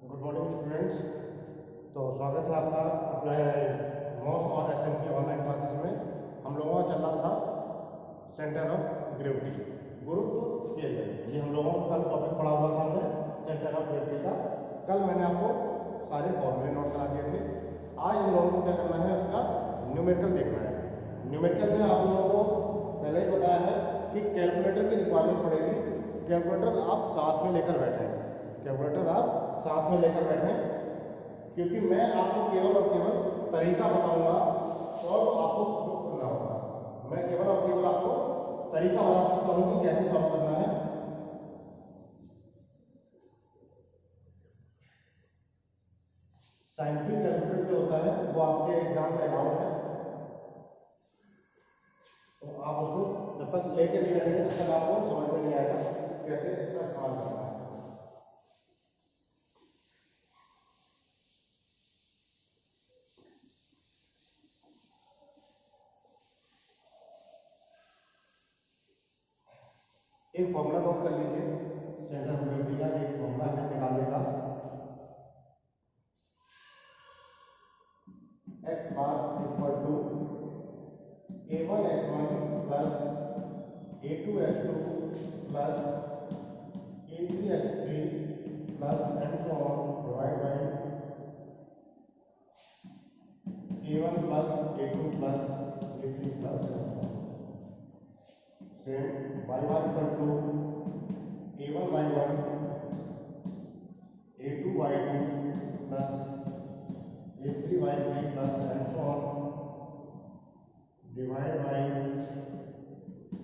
Good morning students. तो स्वागत है आपका अपने मॉस और एसएम की ऑनलाइन क्लासेस में। हम लोगों का चल रहा था सेंटर ऑफ ग्रेविटी, गुरुत्व केंद्र। ये हम लोगों का कल टॉपिक पढ़ा हुआ था हमने सेंटर ऑफ ग्रेविटी का। कल मैंने आपको सारे फॉर्मूले नोट करा दिए थे। आज हम लोगों को क्या करना है, उसका न्यूमेरिकल देखना है। न्यूमेरिकल में आप लोगों को पहले ही बताया है कि कैलकुलेटर की रिक्वायरमेंट पड़ेगी। कैलकुलेटर आप साथ में लेकर बैठें, कैलकुलेटर आप साथ में लेकर बैठें, क्योंकि मैं आपको केवल और केवल तरीका बताऊंगा और आपको खुद करना होगा। मैं केवल और केवल आपको तरीका बता सकता हूं कि कैसे सॉल्व करना है। साइंटिफिक कैलकुलेटर जो होता है वो आपके एग्जाम में अलाउड है, तो आप उसको जब तक लेके नहीं रहेंगे तब तक आपको समझ में नहीं आएगा कैसे इसका इस्तेमाल करना है। एक फॉर्मूला नोट कर लीजिए। सेंटर ऑफ ग्रेविटी का एक फॉर्मूला है निकालने का। X bar equal to a1x1 plus a2x2 plus a3x3 plus and so on divide by a1 plus a2 plus a3 plus same y bar equal to a1y1 a2y2 plus a3y3 plus and so on divide by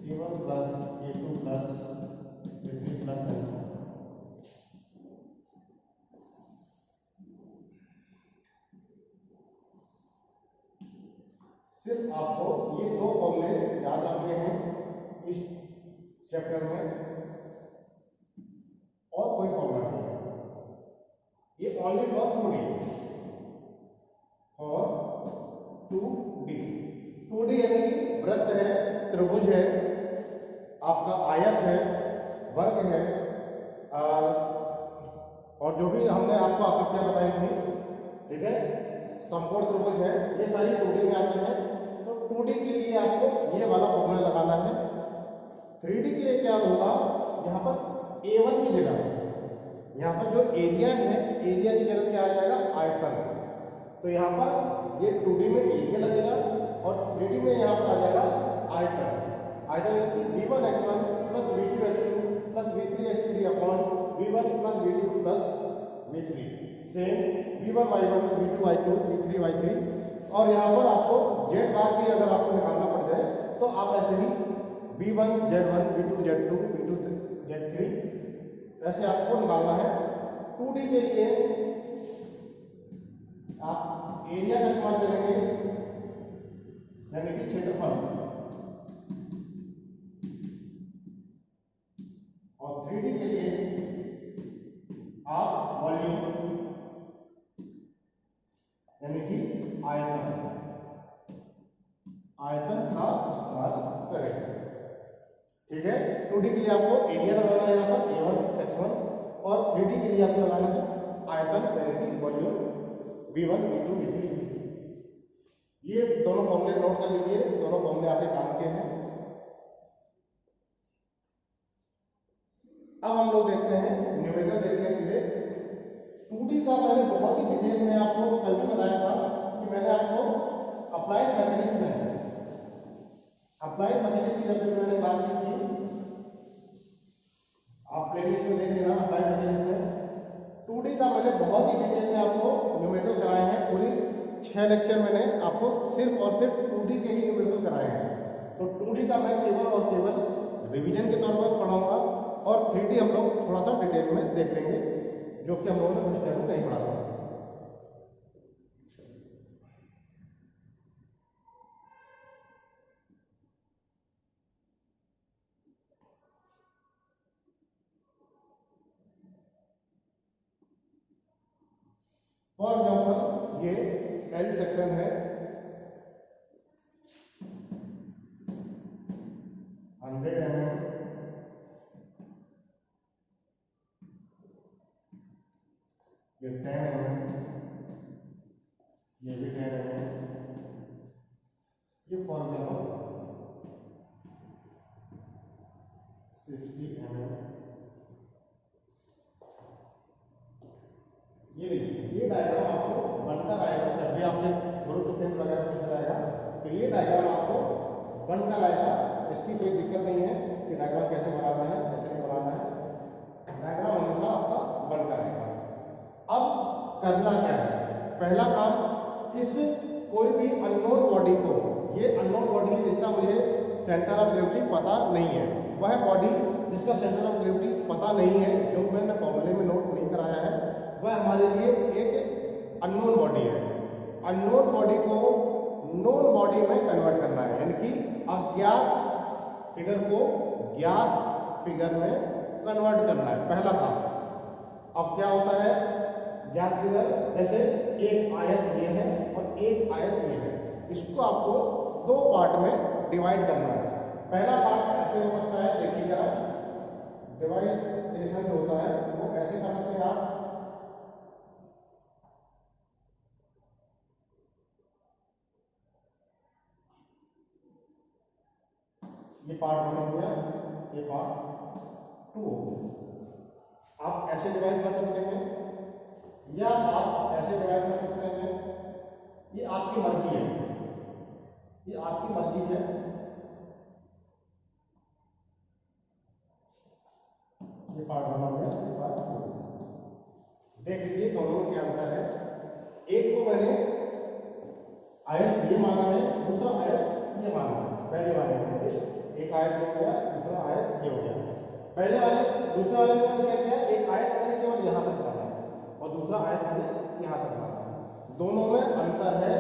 a1 plus a2 plus a3 plus and so on. सिर्फ आपको ये दो फॉर्मूले याद रखने हैं इस chapter में, और कोई फॉर्मूला नहीं है। ये only for 2D, for 2D। 2D यानी कि वृत्त है, त्रिभुज है, आपका आयत है, वर्ग है, और जो भी हमने आपको आकृतियां बताई थी, ठीक है, समकोण त्रिभुज है, ये सारी 2D में आती है। तो 2D के लिए आपको ये वाला फॉर्मूला लगाना है। 3D के लिए क्या होगा, यहाँ पर A1 की जगह, यहाँ पर जो एरिया है, एरिया की जगह क्या आ जाएगा, आयतन। तो यहाँ पर ये 2D में एरिया लगेगा और 3D में यहाँ पर आ जाएगा आयतन। आयतन यानी कि v1x1 plus v2x2 plus v3x3 upon v1 plus v2 plus v3, same v1y1 v2y2 v3y3। और यहाँ पर आपको z बार भी अगर आपको निकालना पड़ जाए तो आप ऐसे ही v1 z1 v2 z2 v2 z3 ऐसे आपको निकालना है। 2D के लिए आप एरिया का इस्तेमाल करेंगे, यानी कि क्षेत्रफल, और 3D के लिए आप वॉल्यूम यानी कि आयतन, आयतन का इस्तेमाल करेंगे। ठीक है, 2D के लिए आपको एरिया लगाना है यहाँ पर a1x1, और 3D के लिए आपको लगाना है आयतन यानी कि volume v1 v2 v3 v3। ये दोनों फॉर्मूले नोट कर लीजिए, दोनों फॉर्मूले आपके काम के हैं। अब हम लोग देखते हैं न्यूमेरिकल, देखते हैं सीधे 2D का। मैंने बहुत ही डिटेल में आपको कल भी बताया था कि मैंने आपको अप्लाइड मैकेनिक्स में, अप्लाइड मैकेनिक्स की जब मैंने क्लास की थी, आप प्लेलिस्ट में देख लेना, अप्लाइड मैकेनिक्स में 2D का मैंने बहुत ही डिटेल में आपको न्यूमेरिकल कराए हैं। पूरी 6 लेक्चर मैंने आपको सिर्फ और सिर्फ 2D के ही न्यूमेरिकल कराए हैं। तो 2D का मैं केवल और केवल रिवीजन के तौर पर पढ़ाऊंगा, और 3D हम लोग थोड़ा सा डिटेल में देख लेंगे, जो कि हम लोगों ने पिछले में नहीं पढ़ा था। फॉर एग्जाम्पल ये एल सेक्शन है, 100 mm, ये 10 mm, ये भी 10 mm, ये फॉर एग्जाम्पल 60 mm। ये देखिए, ये डायग्राम आपको बनकर आएगा जब भी आपसे गुरुत्व केंद्र वगैरह पूछा जाएगा, तो ये डायग्राम आपको बनकर आएगा। इसकी कोई दिक्कत नहीं है कि डायग्राम कैसे बनाना है, कैसे नहीं बनाना है, डायग्राम हमेशा आपका बनकर आएगा। अब करना क्या है, पहला काम, इस कोई भी अननोन बॉडी को, ये अननोन बॉडी है जिसका मुझे सेंटर ऑफ ग्रेविटी पता नहीं है, वह बॉडी जिसका सेंटर ऑफ ग्रेविटी पता नहीं है, जो मैंने फॉर्मूले में नोट नहीं कराया है, वह हमारे लिए एक अननोन बॉडी है। अननोन बॉडी को नोन बॉडी में कन्वर्ट करना है, यानी कि अज्ञात फिगर को ज्ञात फिगर में कन्वर्ट करना है, पहला काम। अब क्या होता है, ज्ञात फिगर, जैसे एक आयत ये है और एक आयत ये है, इसको आपको दो पार्ट में डिवाइड करना है। पहला पार्ट ऐसे हो सकता है, देखिए जरा, डिवाइडेशन जो होता है वो ऐसे कर सकते हैं आप, ये पार्ट 1 हो गया, ये पार्ट 2 हो गया। आप ऐसे डिवाइड कर सकते हैं या आप ऐसे डिवाइड कर सकते हैं, ये आपकी मर्जी है, ये आपकी मर्जी है। ये पार्ट 1 हो गया, ये पार्ट 2 हो गया। देख लीजिए दोनों में क्या अंतर है। एक को मैंने आयत ये माना है, दूसरा आयत ये माना है। पहले वाले में एक आयत हो गया, दूसरा आयत ये हो गया। पहले वाले दूसरे वाले में क्या किया, एक आयत मैंने केवल यहाँ तक माना है और दूसरा आयत मैंने यहाँ तक माना है। दोनों में अंतर है,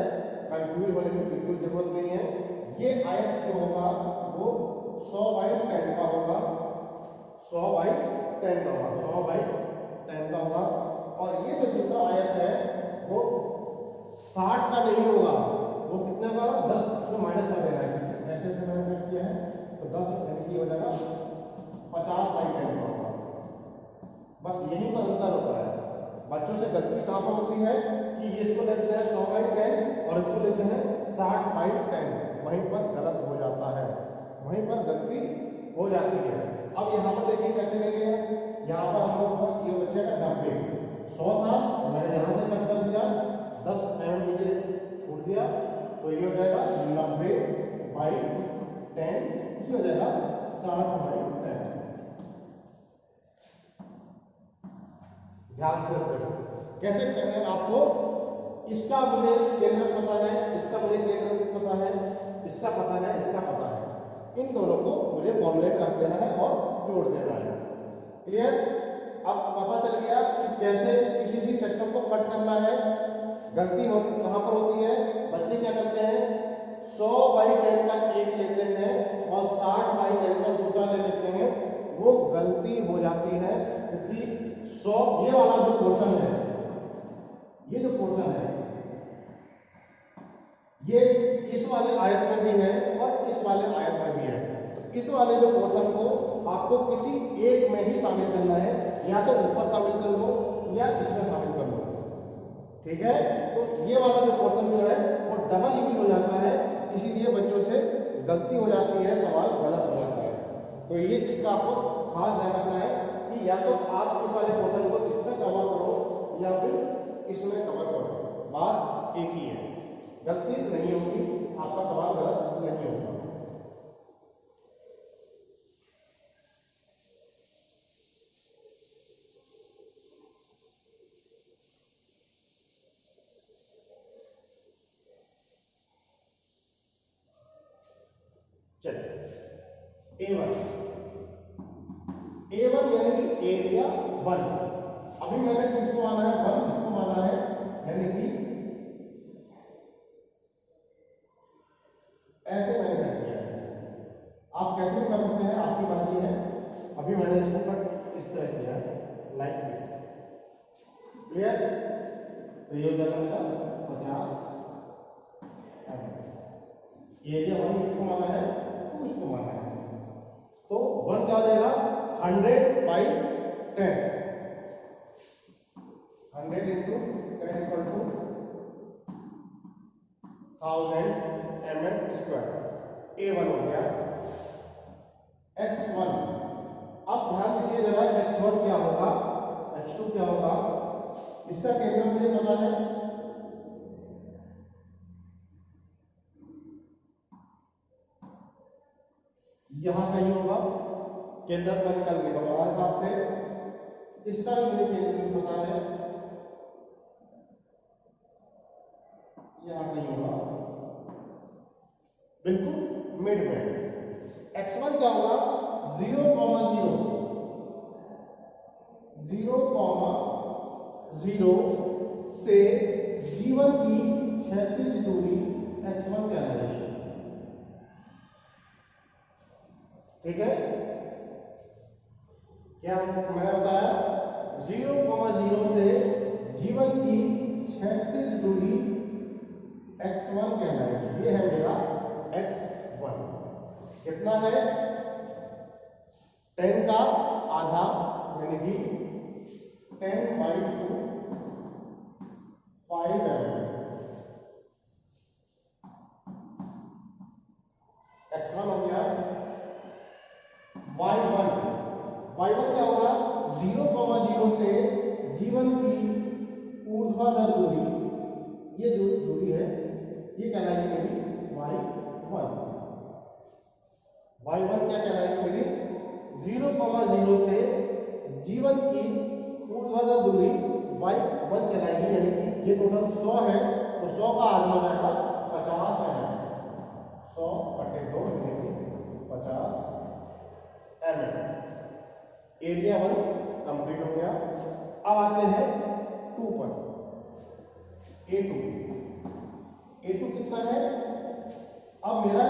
कंफ्यूज होने की बिल्कुल जरूरत नहीं है। ये आयत जो होगा वो 100/10 का होगा, 100/10 का होगा, 100/10 का होगा। और ये जो दूसरा आयत है वो 60 का नहीं होगा, वो कितने का, 10 को माइनस कर देना है, ऐसे ऐसे मैंने कट किया है, तो 10 यानी कि हो जाएगा 50/10 का होगा। बस यहीं पर अंतर होता है। बच्चों से गलती कहाँ पर होती है कि ये इसको लेते हैं 100/10 और इसको लेते हैं 60/10, वहीं पर गलत हो जाता है, वहीं पर गलती हो जाती है। अब यहाँ पर देखिए कैसे लेंगे, यहाँ पर हम लोग को ये बचेगा 90, 100 था मैंने यहाँ से कट कर दिया, 10 mm नीचे छूट गया, तो ये हो जाएगा 90/10, ये हो जाएगा 60/10। ध्यान से देखो कैसे करना है आपको। इसका मुझे केंद्र पता है, इसका मुझे केंद्र पता है, इसका पता है, इसका पता है, इन दोनों को मुझे फॉर्मूले में रख देना है और जोड़ देना है। क्लियर? अब पता चल गया कि कैसे किसी भी सेक्शन को कट करना है। गलती होती कहां पर होती है, बच्चे क्या करते हैं, 100/10 का एक लेते हैं और 60/10 का दूसरा ले लेते हैं, वो गलती हो जाती है। क्योंकि 100 ये वाला जो पोर्शन है, ये जो पोर्शन है ये इस वाले आयत में भी है और इस वाले आयत में भी है, तो इस वाले जो पोर्शन को आपको किसी एक में ही शामिल करना है, या तो ऊपर शामिल कर लो या इसमें शामिल कर लो। ठीक है, तो ये वाला जो पोर्शन जो है वो डबल यूज हो जाता है, इसीलिए बच्चों से गलती हो जाती है, सवाल गलत हो जाता है। तो ये चीज का आपको खास ध्यान रखना है कि या तो आप इस वाले पोर्शन को इसमें कवर करो या फिर इसमें कवर करो, बात एक ही है, गलती नहीं होगी, आपका सवाल गलत नहीं होगा। चलिए A1 यानी कि एरिया 1, अभी मैंने किसको माना है, 1 इसको माना है, यानी कि ऐसे मैंने कर दिया है। आप कैसे भी कर सकते हैं, आपकी मर्जी है। अभी मैंने इसको कट इस तरह किया है, लाइक दिस। क्लियर? तो ये हो जाएगा मेरा 50 एरिया 1 इसको माना है, 2 इसको माना है, तो 1 क्या हो जाएगा 100/10, 100 into 10 equal to 1000 mm²। A1 हो गया। x1, अब ध्यान दीजिए जरा, x1 क्या होगा, x2 क्या होगा। इसका केंद्र मुझे पता है, यहां कहीं होगा, केंद्र पर निकल के बड़ा हिसाब से। इसका भी मुझे केंद्र पता है, यहां कहीं होगा, बिल्कुल मिड में। x1 क्या होगा, 0,0 से जीवन की क्षैतिज दूरी x1 कहलाएगी। ठीक है, क्या मैंने बताया, 0,0 से जीवन की क्षैतिज दूरी x1 कहलाएगी। ये है मेरा x1। कितना है, 10 का आधा यानी कि 10/2 5 mm। x1 हो गया। y1 क्या होगा, 0,0 से जीवन की ऊर्ध्वाधर दूरी, ये जो दूरी है ये कहलाएगी मेरी y1। y1 क्या कहलाएगी मेरी, 0,0 से जीवन की ऊर्ध्वाधर दूरी y1 कहलाएगी। यानी कि ये टोटल 100 है, तो 100 का आधा हो जाएगा 50 है। 100/2 यानी कि 50 mm। एरिया 1 कंप्लीट हो गया। अब आते हैं 2 पर। A2 कितना है, अब मेरा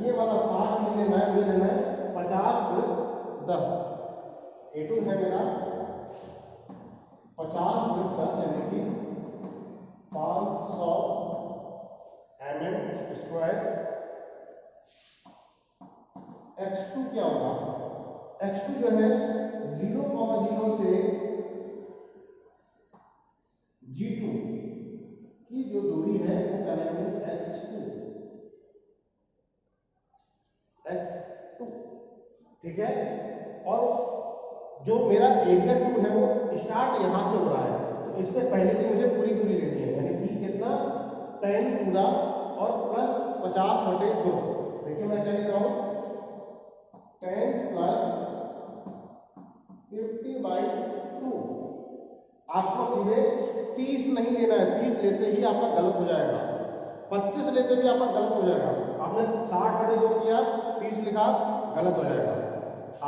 ये वाला 60 नहीं लेना है, मुझे लेना है 50/10। A2 है मेरा 50/10 यानी कि 500 mm²। x2 क्या होगा, x2 जो है 0,0 से G2 की जो दूरी है वो कहलाएगी x2। ठीक है, और जो मेरा एरिया 2 है वो स्टार्ट यहां से हो रहा है, तो इससे पहले की मुझे पूरी दूरी लेनी है, यानी कि कितना, 10 पूरा और प्लस 50/2। देखिए मैं क्या लिख रहा हूं, 10 + 50/2। आपको सीधे 30 नहीं लेना है, 30 लेते ही आपका गलत हो जाएगा, 25 लेते भी आपका गलत हो जाएगा। आपने 60/2 किया, 30 लिखा, गलत हो जाएगा।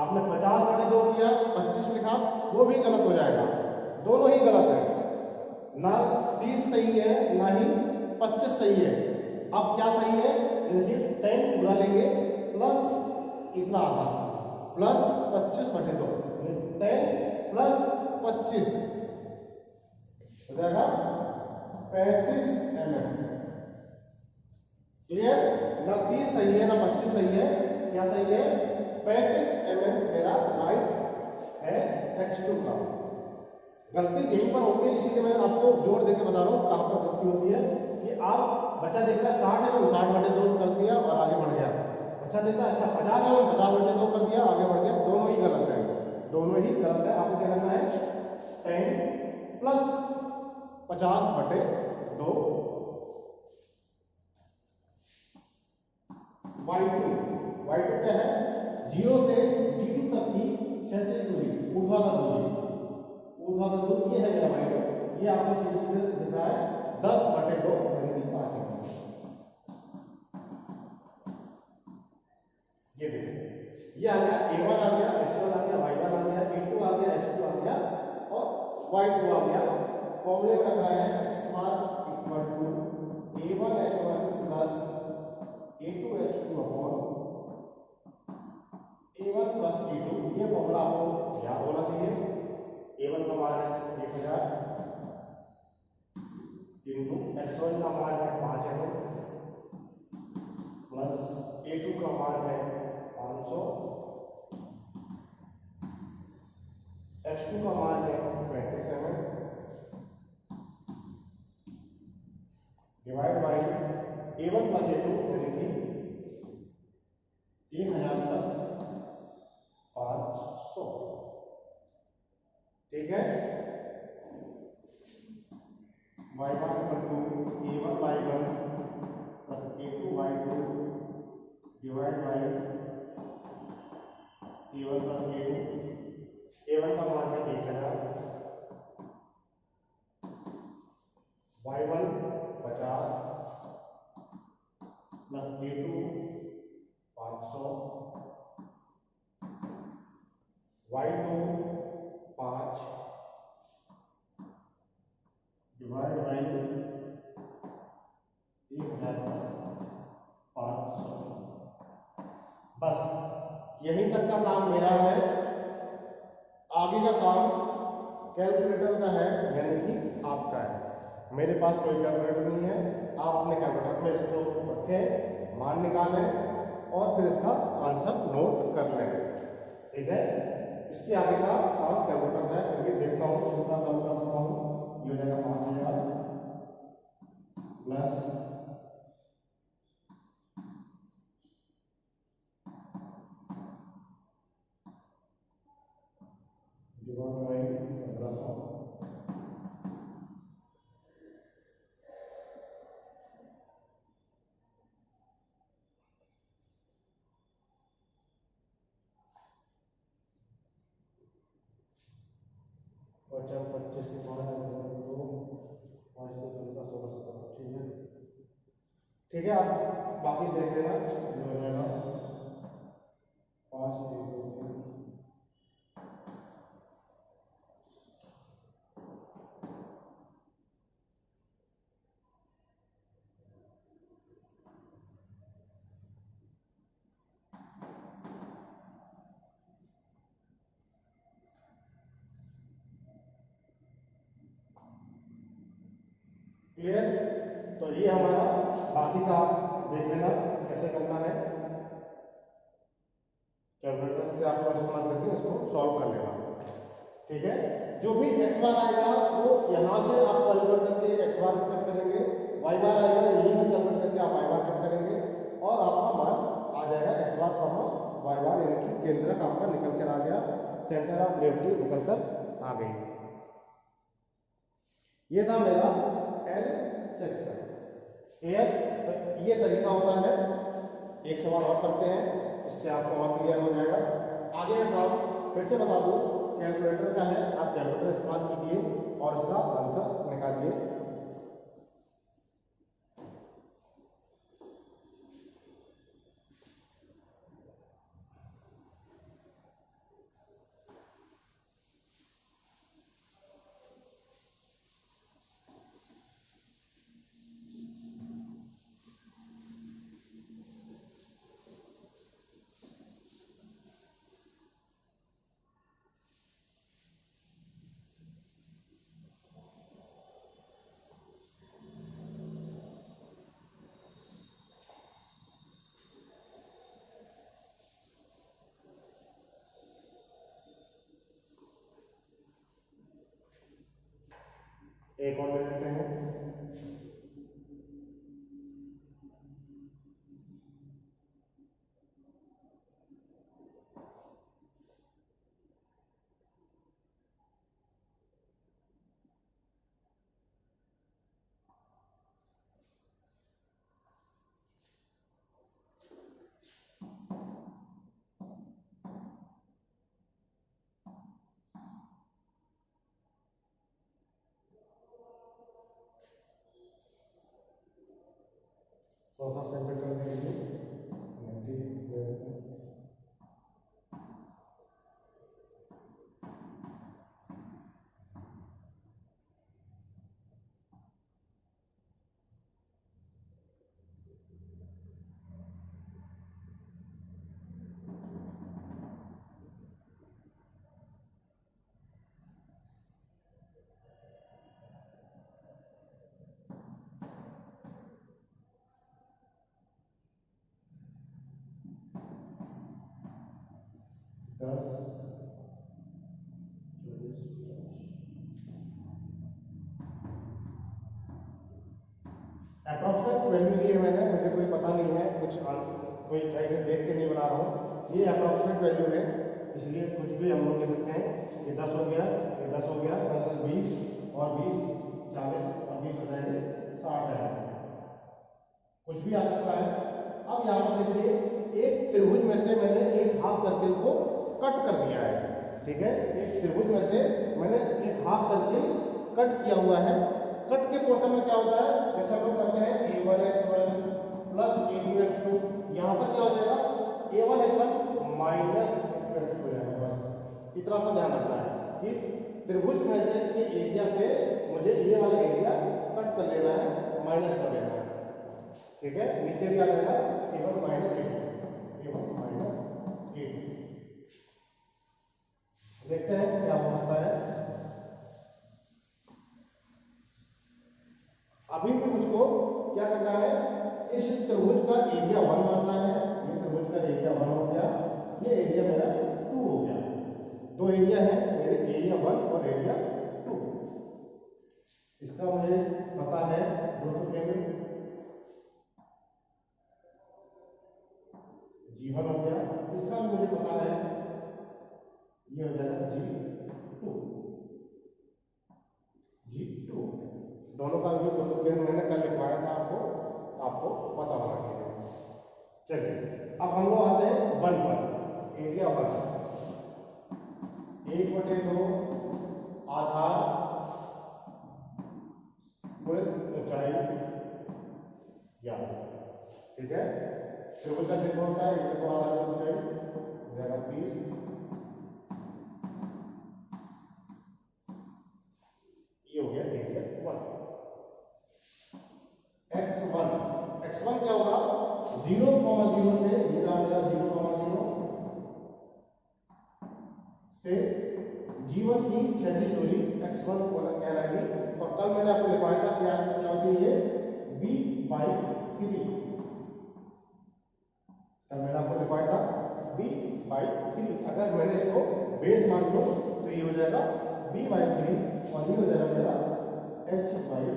आपने 50/2 किया, 25 लिखा, वो भी गलत हो जाएगा। दोनों ही गलत है, ना 30 सही है ना ही 25 सही है। अब क्या सही है, 10 पूरा लेंगे प्लस इतना आधा प्लस 25/2, 10 + 25 हो जाएगा 35 mm। क्लियर, ना 30 सही है ना 25 सही है, क्या सही है, 35 mm मेरा राइट है x2 का। गलती यहीं पर होती है, इसीलिए मैं आपको जोर देके बता रहा हूँ कहां पर गलती होती है। कि आप बच्चा देखता है 60 है, 60/2 कर दिया और आगे बढ़ गया। बच्चा देखता है अच्छा 50 है, 50/2 कर दिया, आगे बढ़ गया। दोनों ही गलत है, दोनों ही गलत है। आपको क्या करना है, 10 + 50/2। y2 क्या है, 0 से G2 तक की क्षैतिज दूरी, ऊर्ध्वाधर दूरी, ये है मेरा y2। ये आपको सीधे सीधे दिख रहा है 10/2 यानी कि 5 mm। ये देखिए, ये आ गया, A1 आ गया, x1 आ गया, y1 आ गया, A2 आ गया, x2 आ गया और y2 आ गया। फॉर्मूले में रखना है x bar equal to A1x1 plus A2x2 upon A1 plus A2। ये फॉर्मूला आपको याद होना चाहिए। A1 का मान है 1000 इंटू x1 का मान है 5 mm प्लस A2 का मान है 500, x2 का मान है 35 mm A1 प्लस A2 यानी कि 1000 प्लस 500। ठीक है, y1 equal to A1 y1 plus A2 y2 divide by A1 plus A2। A1 का मान है 1000, y1 50 plus A2 500, y2 5 divide by 1000 plus 500। बस यहीं तक का काम मेरा है, आगे का काम कैलकुलेटर का है, यानी कि आपका है। मेरे पास कोई कैलकुलेटर नहीं है, आप अपने कैलकुलेटर में इसको रखें, मान निकालें और फिर इसका आंसर नोट कर लें। ठीक है, इसके आगे का काम कैलकुलेटर का है, क्योंकि देखता हूँ कितना सॉल्व कर सकता हूँ। ये हो जाएगा 5000 प्लस डिवाइड बाई 1500, और 25 के 5 2 5 2 15 16 17। ठीक है, ठीक है, आप बाकी देख लेना। ये हो जाएगा 5 1 2 3। क्लियर? तो ये हमारा बाकी का देख लेना कैसे करना है। कैलकुलेटर से आप इस्तेमाल करके इसको सॉल्व कर लेना। ठीक है, जो भी एक्स बार आएगा वो यहाँ से आप कैलकुलेट करके एक्स बार कट करेंगे, वाई बार आएगा यहीं से कैलकुलेट करके आप वाई बार कट करेंगे और आपका मान आ जाएगा एक्स बार कॉमा वाई बार, यानी कि केंद्रक आपका निकल कर आ गया, सेंटर ऑफ ग्रेविटी निकल कर आ गई। ये था मेरा एल सेक्शन। ये तरीका होता है। एक सवाल और करते हैं, इससे आपको और क्लियर हो जाएगा। आगे का काम फिर से बता दूं, कैलकुलेटर का है, आप कैलकुलेटर इस्तेमाल कीजिए और उसका आंसर निकालिए। एक और ले लेते हैं। थोड़ा सा कैलकुलेटर ले लीजिए, 90 ले लेते हैं। अप्रोक्सीमेट वैल्यू ली है मैंने, मुझे कोई पता नहीं है, कोई कहीं से देख के नहीं बना रहा हूँ, ये अप्रॉक्सीमेट वैल्यू है, इसलिए कुछ भी हम लोग लिख सकते हैं। ये 10 हो गया, ये 10 हो गया, 10 20 और 20 40 और 20 हो जाएंगे 60 है, कुछ भी आ सकता है। अब यहाँ पर देखिए एक त्रिभुज में से मैंने एक हाफ सर्किल को कट कर दिया है, ठीक है, एक त्रिभुज में से मैंने एक हाफ सर्किल कट किया हुआ है। कट के पोर्शन में क्या होता है, जैसे हम लोग करते हैं a1x1 प्लस a2x2, यहाँ पर क्या हो जाएगा a1x1 माइनस a2x2 हो जाएगा। बस इतना सा ध्यान रखना है कि त्रिभुज में से के एरिया से मुझे ये वाला एरिया कट कर लेना है, माइनस कर लेना है, ठीक है। नीचे भी आ जाएगा a1 minus a2, a1 minus a2। देखते हैं क्या हो सकता है। अभी भी मुझको क्या करना है, इस त्रिभुज का एरिया 1 मानना है, ये त्रिभुज का एरिया 1 हो गया, ये एरिया मेरा 2 हो गया। दो एरिया है मेरे, एरिया 1 और एरिया 2। इसका मुझे पता है वृत्त केंद्र G1 हो गया, इसका भी मुझे पता है, ये हो जाएगा G2। दोनों का भी वृत्त केंद्र मैंने कल लिखवाया था आपको पता होना चाहिए। चलिए अब हम लोग आते हैं 1 पर। एरिया 1 1/2 आधार गुणित ऊंचाई या, ठीक है। त्रिभुज का क्षेत्र होता है 1/2 आधार गुणित ऊंचाई हो जाएगा 30। ये हो गया एरिया 1। x1 क्या होगा, 0,0 से, ये रहा मेरा 0,0 से G1 की क्षैतिज दूरी x1 कहलाएगी। और कल मैंने आपको लिखवाया था क्या होती है, b/3। कल मैंने आपको लिखवाया था b/3। अगर मैंने इसको बेस मान लो तो ये हो जाएगा b/3 और ये हो जाएगा मेरा h/3।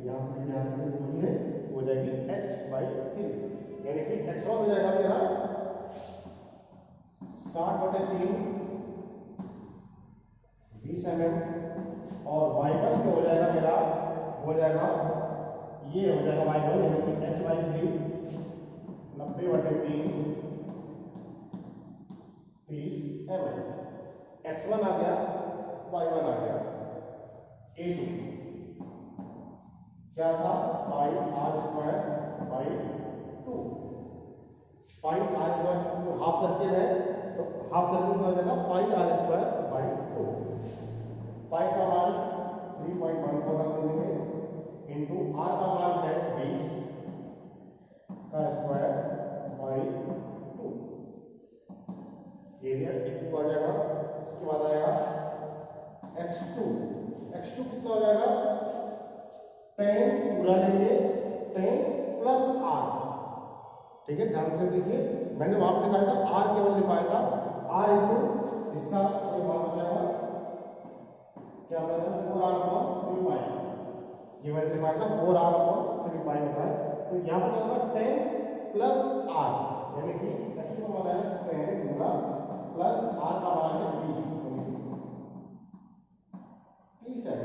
यहाँ से दूरी है हो जाएगी h/3, यानी कि x1 हो जाएगा मेरा 60/3 20 mm और y1 जो हो जाएगा मेरा हो जाएगा, ये हो जाएगा y1 यानी कि h/3 90/3 30 mm। x1 आ गया, y1 आ गया। a2 क्या था, पाई r square by 2। Pi r square half circle है तो हाफ सर्किल का हो जाएगा पाई r स्क्वायर बाई 2। पाई का मान 3.14 रख देंगे इंटू r का मान है 20 का स्क्वायर बाई 2। एरिया इक्वल आ जाएगा। इसके बाद आएगा x2 कितना हो जाएगा, 10 पूरा लेंगे 10 प्लस r, ठीक है। ध्यान से देखिए, मैंने वहां पर लिखाया था r केवल लिखाया था, r इंटू इसका मान हो जाएगा क्या होता है 4r/3π। ये मैंने लिखाया था 4r/3π होता है। तो यहाँ पर क्या होगा 10 प्लस r, यानी कि x2 का मान है 10 पूरा प्लस r का मान है 20 30 है।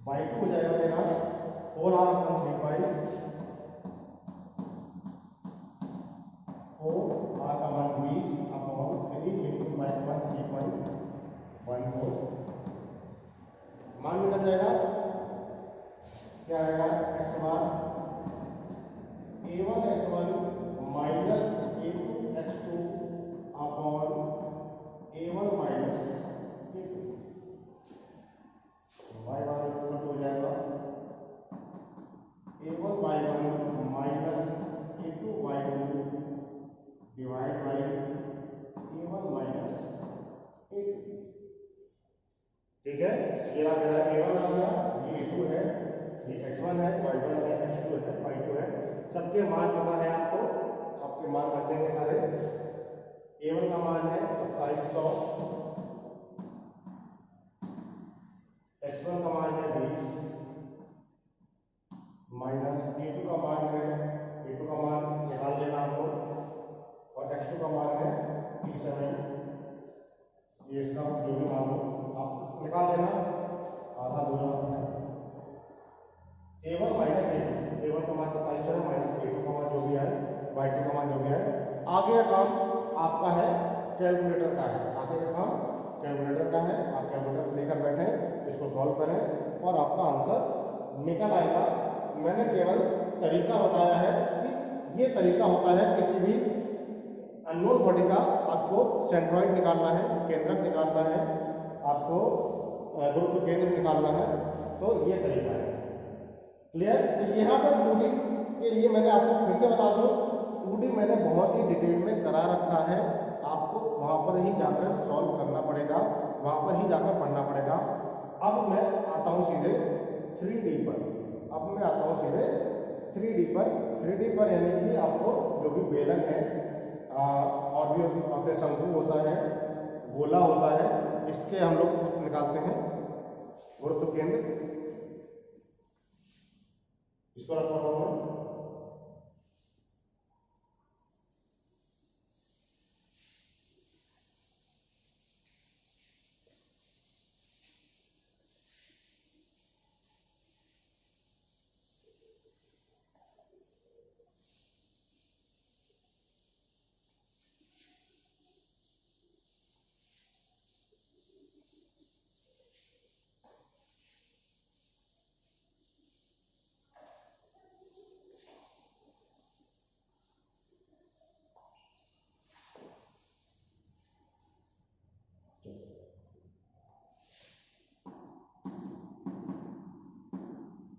y2 हो जाएगा मेरा 4r/3π, 4r का मान 20 अपॉन 3 इंटू y का मान 3.14। मान निकल जाएगा, क्या आएगा x1 a1x1 minus a2x2 upon a1 minus a2। y1 equal हो जाएगा a1y1 minus a2y2 divide by a1 minus a2, ठीक है। ये रहा मेरा a1 आ गया, ये a2 है, ये x1 है, y1 है, x2 है, y2 है। सबके मान पता है आपको, आपके मान रख देंगे सारे। a1 का मान है 2700, x1 का मान है 20, आपका है कैलकुलेटर का है, आगे का काम कैलकुलेटर का है। आप कैलकुलेटर लेकर बैठे, इसको सॉल्व करें और आपका आंसर निकल आएगा। मैंने केवल तरीका बताया है कि ये तरीका होता है किसी भी अननोन बॉडी का आपको सेंट्रॉइड निकालना है, केंद्रक निकालना है, आपको गुरुत्व केंद्र निकालना है, तो ये तरीका है। क्लियर? तो यहाँ पर 2D के लिए मैंने आपको फिर से बता दूं, 2D मैंने बहुत ही डिटेल में करा रखा है, आपको वहाँ पर ही जाकर सॉल्व करना पड़ेगा, वहाँ पर ही जाकर पढ़ना पड़ेगा। अब मैं आता हूँ सीधे 3D पर। अब मैं आता हूँ सीधे 3D पर। 3D पर यानी कि आपको जो भी बेलन है और भी होते, शंकु होता है, गोला होता है, इसके हम लोग निकालते हैं गुरुत्व केंद्र। इसको रख रहा हूँ मैं।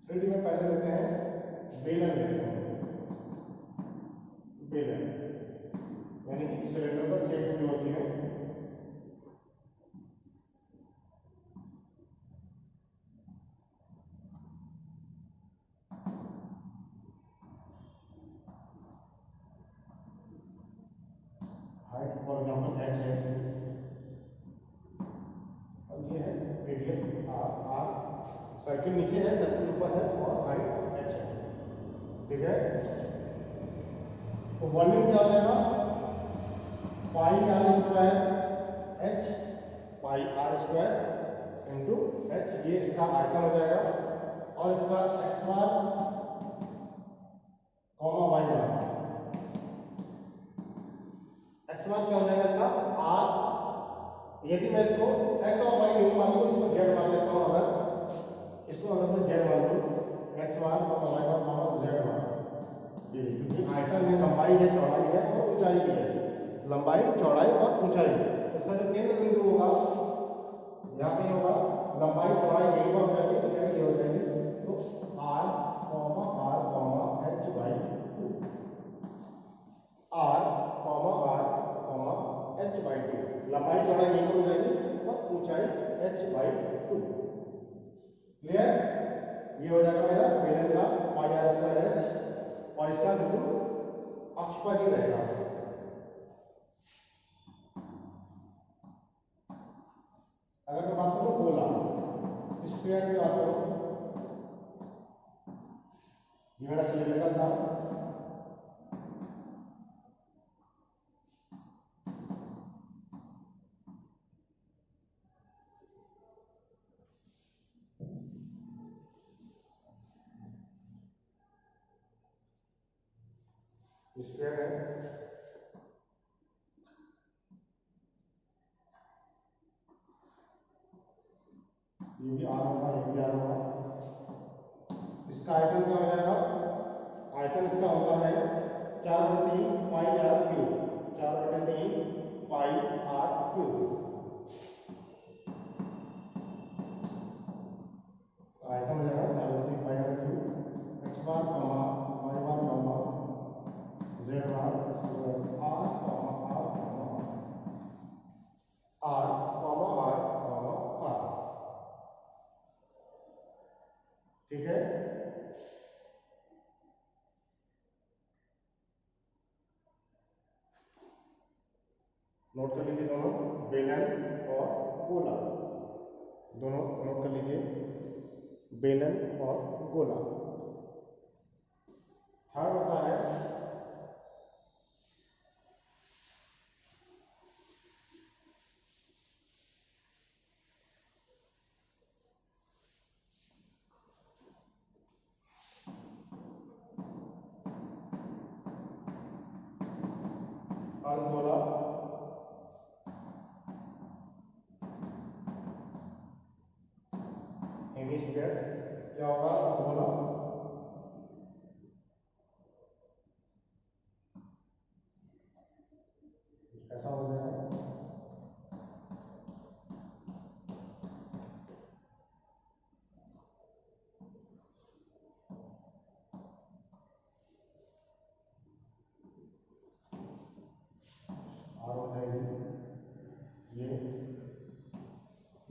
थ्री में पहले लेते हैं बेलन, लेते हैं बेलन, यानी कि सिलेंडर शेप जो होती है, हाइट फॉर एग्जांपल h है और ये है रेडियस r। सर्किल नीचे है, सर्किल ऊपर है और हाइट h है। ठीक है, तो वॉल्यूम क्या हो जाएगा? Pi r square h, pi r square into h, ये इसका आयतन हो जाएगा। और इसका x bar comma y bar, x bar क्या हो जाएगा इसका r। यदि मैं इसको x और y नहीं मान लूँ, इसको z मान लेता हूँ, अगर इसको अगर मैं z मान लूँ, x bar comma y bar comma z बार, ये क्योंकि आयतन में लंबाई है, चौड़ाई है और ऊंचाई भी है, लंबाई चौड़ाई और ऊंचाई। इसका जो केंद्र बिंदु होगा यहाँ पे होगा, लंबाई चौड़ाई यहीं पर हो जाती है, ऊंचाई ये हो जाएगी, तो r comma h by 2, r comma h by 2, लंबाई चौड़ाई यहीं पर हो जाएगी और ऊंचाई h बाई 2। क्लियर? ये हो जाएगा मेरा बेलन का पाई आर स्क्वायर h, और इसका बिंदु अक्ष पर ही रहेगा। अगर मैं बात करूं गोला, स्क्वायर की बात करूं, ये मेरा सिलेंडर था, स्क्वायर है, ये भी आर होगा, ये भी आर होगा। इसका आयतन क्या हो जाएगा? आयतन इसका होता है 4/3 pi r cube, 4/3 pi r cube. आयतन हो जाएगा 4/3 pi r cube, x bar comma y bar comma z bar r comma r comma r. ठीक है, नोट कर लीजिए दोनों, बेलन और गोला, दोनों नोट कर लीजिए, बेलन और गोला। थर्ड होता है अर्धगोला, एनी स्क्वायर क्या होगा बोला ऐसा हो जाएगा। आर हो जाएगी ये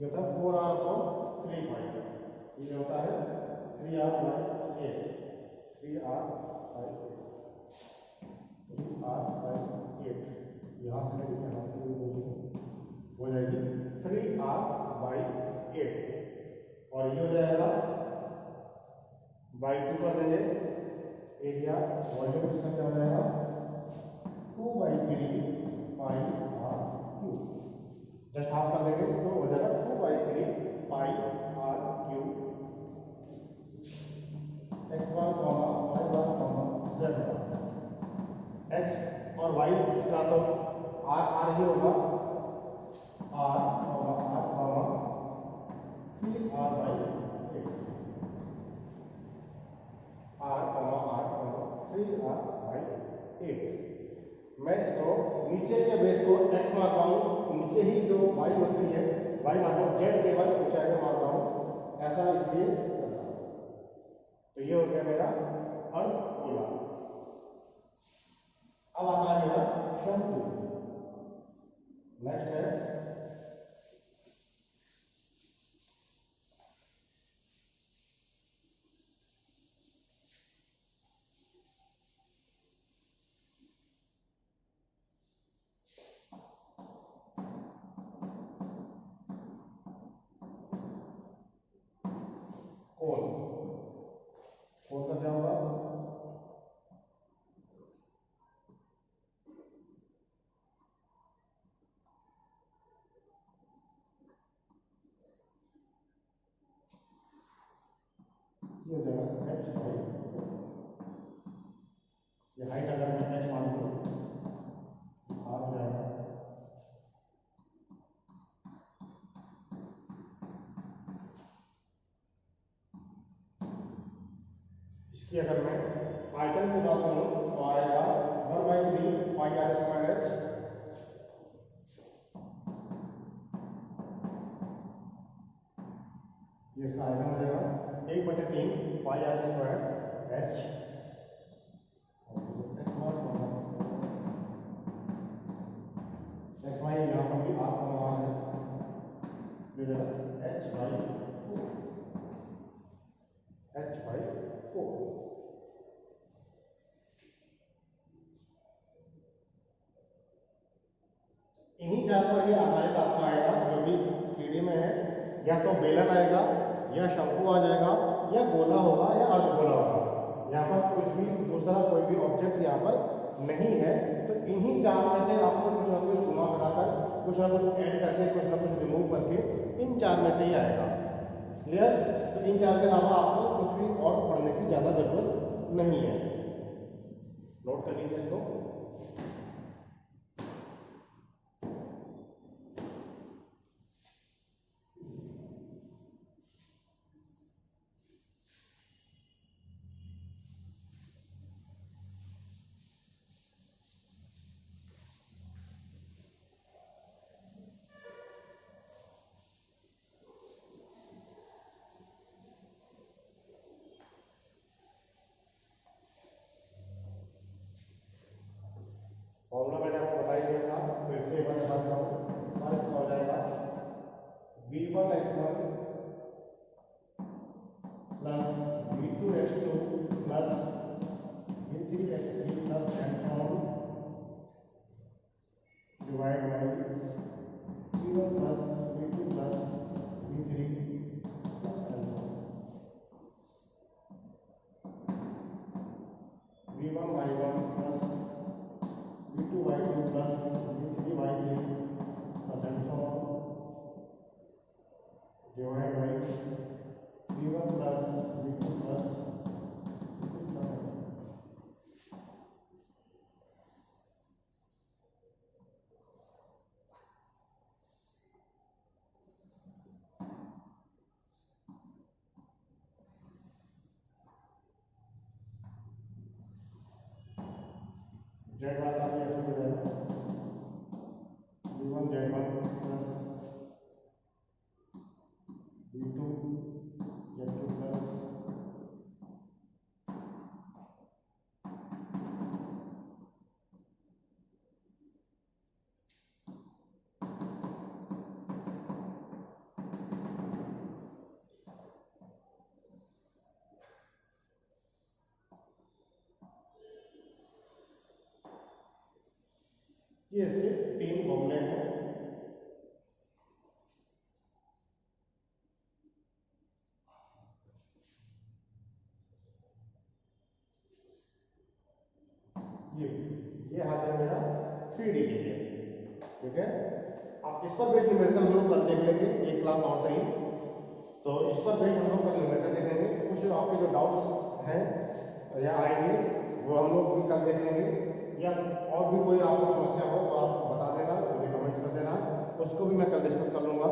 होता है 4r अपॉन 3 पाई, ये होता है 3r बाई 8, 3r बाई 8 यहाँ से लेके यहाँ तक हो जाएगी 3r बाई 8 और ये हो जाएगा बाई 2 कर देंगे एरिया वॉल्यूम इसका क्या हो जाएगा 2/3 pi r cube, just half कर देंगे तो हो जाएगा 2/3 pi r cube x1 y1 z1। x और y इसका तो r r ही होगा r r 3r by 8 r 3r by 8। मैं इसको नीचे के बेस को x मार रहा हूँ, नीचे ही जो y होती है y मार रहा हूँ, z केवल ऊंचाई में मार रहा हूँ, ऐसा इसलिए कर रहा हूँ। तो ये हो गया मेरा अर्धगोला। अब आता है मेरा शंकु। नेक्स्ट है कोन। कोन का क्या होगा ये हो जाएगा h बाई 4। ये हाइट अगर मैं h मान लूँ r हो जाएगा इसकी अगर मैं आयतन की बात करूँ तो आएगा 1/3 पाई आर स्क्वायर h, ये इसका आयतन हो जाएगा 1/3 pi r square h x y यहाँ पर भी r का मान है h बाई 4 h बाई 4। इन्हीं चार पर ही आधारित आपका आएगा जो भी 3D में है, या तो बेलन आएगा या शंकु आ जाएगा या गोला होगा या अर्धगोला होगा। यहाँ पर कुछ भी दूसरा कोई भी ऑब्जेक्ट यहाँ पर नहीं है, तो इन्हीं चार में से आपको कुछ ना कुछ घुमा फिरा कर कुछ ना कुछ ऐड करके कुछ ना कुछ रिमूव करके इन चार में से ही आएगा। क्लियर? तो इन चार के अलावा आपको कुछ भी और पढ़ने की ज़्यादा जरूरत नहीं है। नोट कर लीजिए इसको। फॉर्मूला मैंने आपको बता ही दिया था, फिर से एक बार बता रहा हूँ। सर इसका हो जाएगा v1x1 plus v2x2 plus v3x3 plus and so on divide by v1 plus v2 plus v3 प्लस एंड सो ऑन v1y1 plus v2y2 plus v3y3 plus and so on divide by v1 plus v2 plus v3 plus z bar का भी ऐसे हो जाएगा B1 Z1 plus B2 Z2 plus ये इसके 3 फॉर्मूले हैं। ये हाथ है मेरा 3D के लिए, ठीक है। अब इस पर बेस्ड न्यूमेरिकल हम लोग कल देख लेंगे, एक क्लास और ही। तो इस पर बेस्ड हम लोग कल न्यूमेरिकल देखेंगे। कुछ आपके जो डाउट्स हैं या आएंगे वो हम लोग भी कल देख लेंगे, या और भी कोई आपको समस्या हो तो आप बता देना, मुझे कमेंट्स कर देना, उसको भी मैं कल डिस्कस कर लूँगा,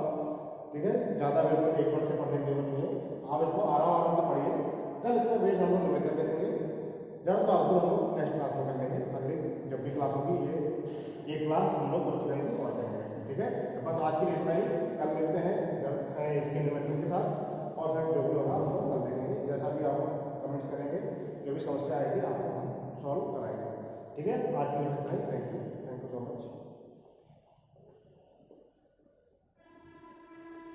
ठीक है। ज़्यादा बिल्कुल 1 मिनट से पढ़ने की जरूरत नहीं है, आप इसको आराम आराम से पढ़िए। कल इस पर बेस्ड हम लोग न्यूमेरिकल देखेंगे, जब तो आपको हम लोग नेक्स्ट क्लास में कर लेंगे। अगली जब भी क्लास होगी ये क्लास हम लोग कुछ दिन और करेंगे, ठीक है। तो बस आज के लिए इतना ही, कल मिलते हैं जब इसके न्यूमेरिकल के साथ, और फिर जो भी होगा हम लोग कल देखेंगे। जैसा भी आप कमेंट्स करेंगे, जो भी समस्या आएगी आपको हम सॉल्व कराएंगे, ठीक है। आज के लिए इतना ही। Thank you so much.